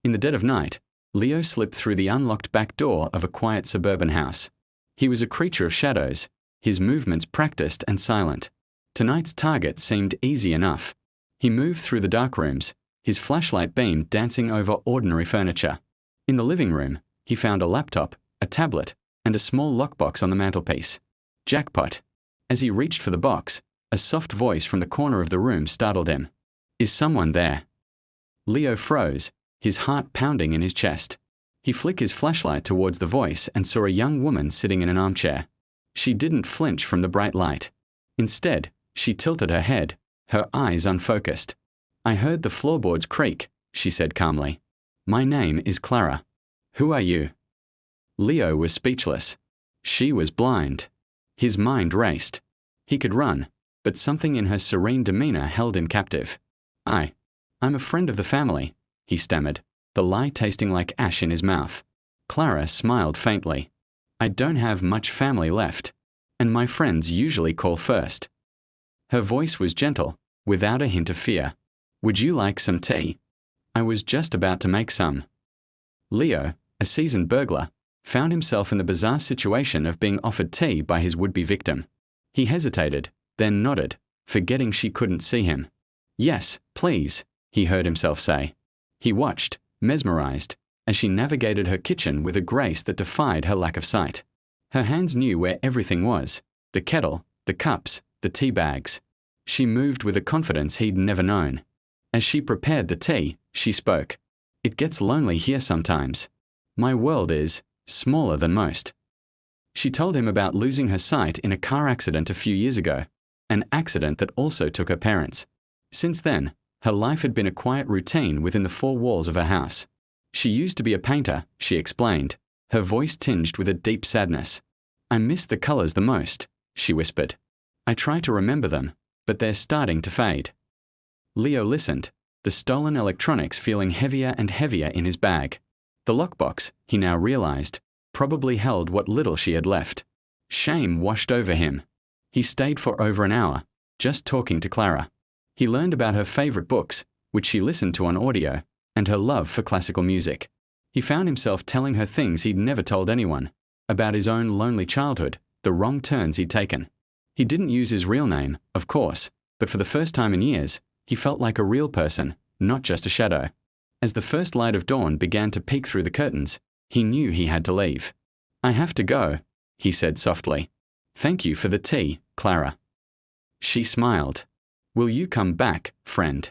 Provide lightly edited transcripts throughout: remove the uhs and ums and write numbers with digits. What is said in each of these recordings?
In the dead of night, Leo slipped through the unlocked back door of a quiet suburban house. He was a creature of shadows, his movements practiced and silent. Tonight's target seemed easy enough. He moved through the dark rooms, his flashlight beam dancing over ordinary furniture. In the living room, he found a laptop, a tablet, and a small lockbox on the mantelpiece. Jackpot! As he reached for the box, a soft voice from the corner of the room startled him. "Is someone there?" Leo froze, his heart pounding in his chest. He flicked his flashlight towards the voice and saw a young woman sitting in an armchair. She didn't flinch from the bright light. Instead, she tilted her head, her eyes unfocused. "I heard the floorboards creak," she said calmly. "My name is Clara. Who are you?" Leo was speechless. She was blind. His mind raced. He could run, but something in her serene demeanor held him captive. I'm a friend of the family," he stammered, the lie tasting like ash in his mouth. Clara smiled faintly. "I don't have much family left, and my friends usually call first." Her voice was gentle, without a hint of fear. "Would you like some tea? I was just about to make some." Leo, a seasoned burglar, found himself in the bizarre situation of being offered tea by his would-be victim. He hesitated, then nodded, forgetting she couldn't see him. "Yes, please," he heard himself say. He watched, mesmerized, as she navigated her kitchen with a grace that defied her lack of sight. Her hands knew where everything was: the kettle, the cups, the tea bags. She moved with a confidence he'd never known. As she prepared the tea, she spoke. "It gets lonely here sometimes. My world is smaller than most." She told him about losing her sight in a car accident a few years ago, an accident that also took her parents. Since then, her life had been a quiet routine within the four walls of her house. She used to be a painter, she explained, her voice tinged with a deep sadness. "I miss the colors the most," she whispered. "I try to remember them, but they're starting to fade." Leo listened, the stolen electronics feeling heavier and heavier in his bag. The lockbox, he now realized, probably held what little she had left. Shame washed over him. He stayed for over an hour, just talking to Clara. He learned about her favorite books, which she listened to on audio, and her love for classical music. He found himself telling her things he'd never told anyone, about his own lonely childhood, the wrong turns he'd taken. He didn't use his real name, of course, but for the first time in years, he felt like a real person, not just a shadow. As the first light of dawn began to peek through the curtains, he knew he had to leave. "I have to go," he said softly. "Thank you for the tea, Clara." She smiled. "Will you come back, friend?"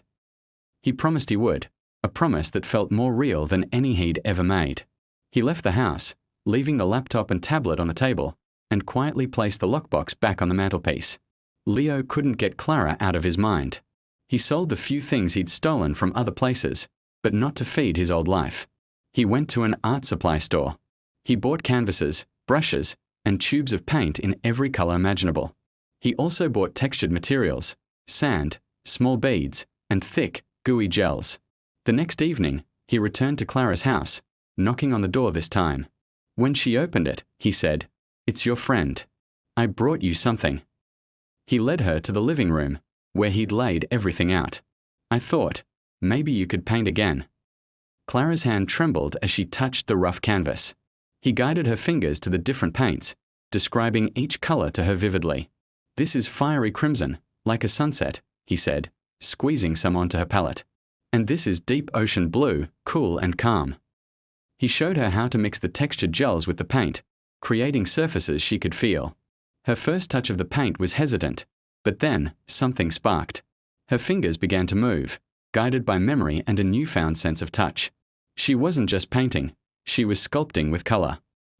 He promised he would, a promise that felt more real than any he'd ever made. He left the house, leaving the laptop and tablet on the table, and quietly placed the lockbox back on the mantelpiece. Leo couldn't get Clara out of his mind. He sold the few things he'd stolen from other places, but not to feed his old life. He went to an art supply store. He bought canvases, brushes, and tubes of paint in every color imaginable. He also bought textured materials, sand, small beads, and thick, gooey gels. The next evening, he returned to Clara's house, knocking on the door this time. When she opened it, he said, "It's your friend. I brought you something." He led her to the living room, where he'd laid everything out. "I thought, maybe you could paint again." Clara's hand trembled as she touched the rough canvas. He guided her fingers to the different paints, describing each color to her vividly. "This is fiery crimson, like a sunset," he said, squeezing some onto her palette. "And this is deep ocean blue, cool and calm." He showed her how to mix the textured gels with the paint, creating surfaces she could feel. Her first touch of the paint was hesitant, but then something sparked. Her fingers began to move, guided by memory and a newfound sense of touch. She wasn't just painting, she was sculpting with color.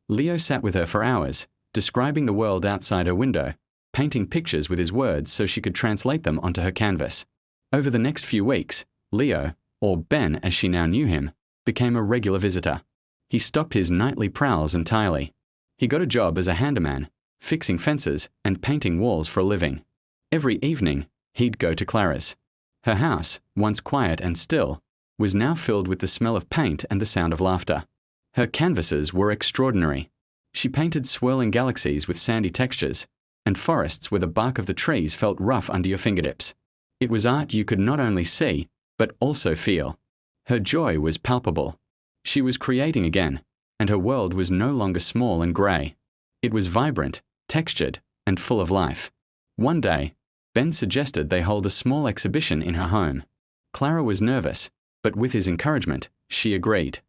Leo sat with her for hours, describing the world outside her window, painting pictures with his words so she could translate them onto her canvas. Over the next few weeks, Leo, or Ben as she now knew him, became a regular visitor. He stopped his nightly prowls entirely. He got a job as a handyman, fixing fences and painting walls for a living. Every evening, he'd go to Clara's. Her house, once quiet and still, was now filled with the smell of paint and the sound of laughter. Her canvases were extraordinary. She painted swirling galaxies with sandy textures, and forests where the bark of the trees felt rough under your fingertips. It was art you could not only see, but also feel. Her joy was palpable, She was creating again, and her world was no longer small and grey. It was vibrant, textured, and full of life. One day, Ben suggested they hold a small exhibition in her home. Clara was nervous, but with his encouragement, she agreed.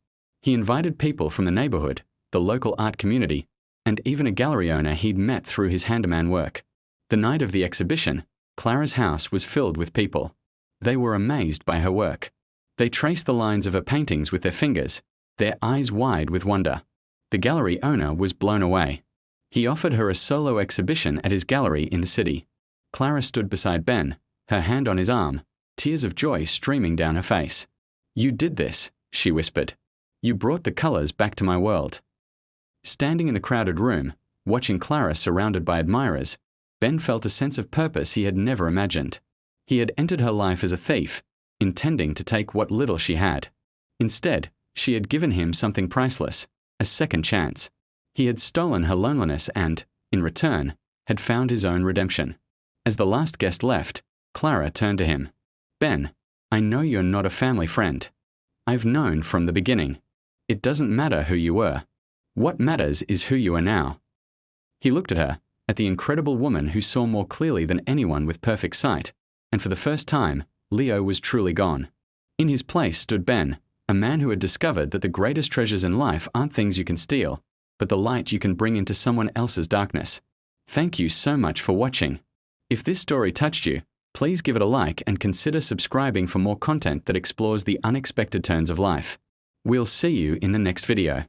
He invited people from the neighborhood, the local art community, and even a gallery owner he'd met through his handyman work. The night of the exhibition, Clara's house was filled with people. They were amazed by her work. They traced the lines of her paintings with their fingers, their eyes wide with wonder. The gallery owner was blown away. He offered her a solo exhibition at his gallery in the city. Clara stood beside Ben, her hand on his arm, tears of joy streaming down her face. "You did this," she whispered. "You brought the colors back to my world." Standing in the crowded room, watching Clara surrounded by admirers, Ben felt a sense of purpose he had never imagined. He had entered her life as a thief, intending to take what little she had. Instead, she had given him something priceless, a second chance. He had stolen her loneliness and, in return, had found his own redemption. As the last guest left, Clara turned to him. "Ben, I know you're not a family friend. I've known from the beginning. It doesn't matter who you were. What matters is who you are now." He looked at her, at the incredible woman who saw more clearly than anyone with perfect sight, and for the first time, Leo was truly gone. In his place stood Ben, a man who had discovered that the greatest treasures in life aren't things you can steal, but the light you can bring into someone else's darkness. Thank you so much for watching. If this story touched you, please give it a like and consider subscribing for more content that explores the unexpected turns of life. We'll see you in the next video.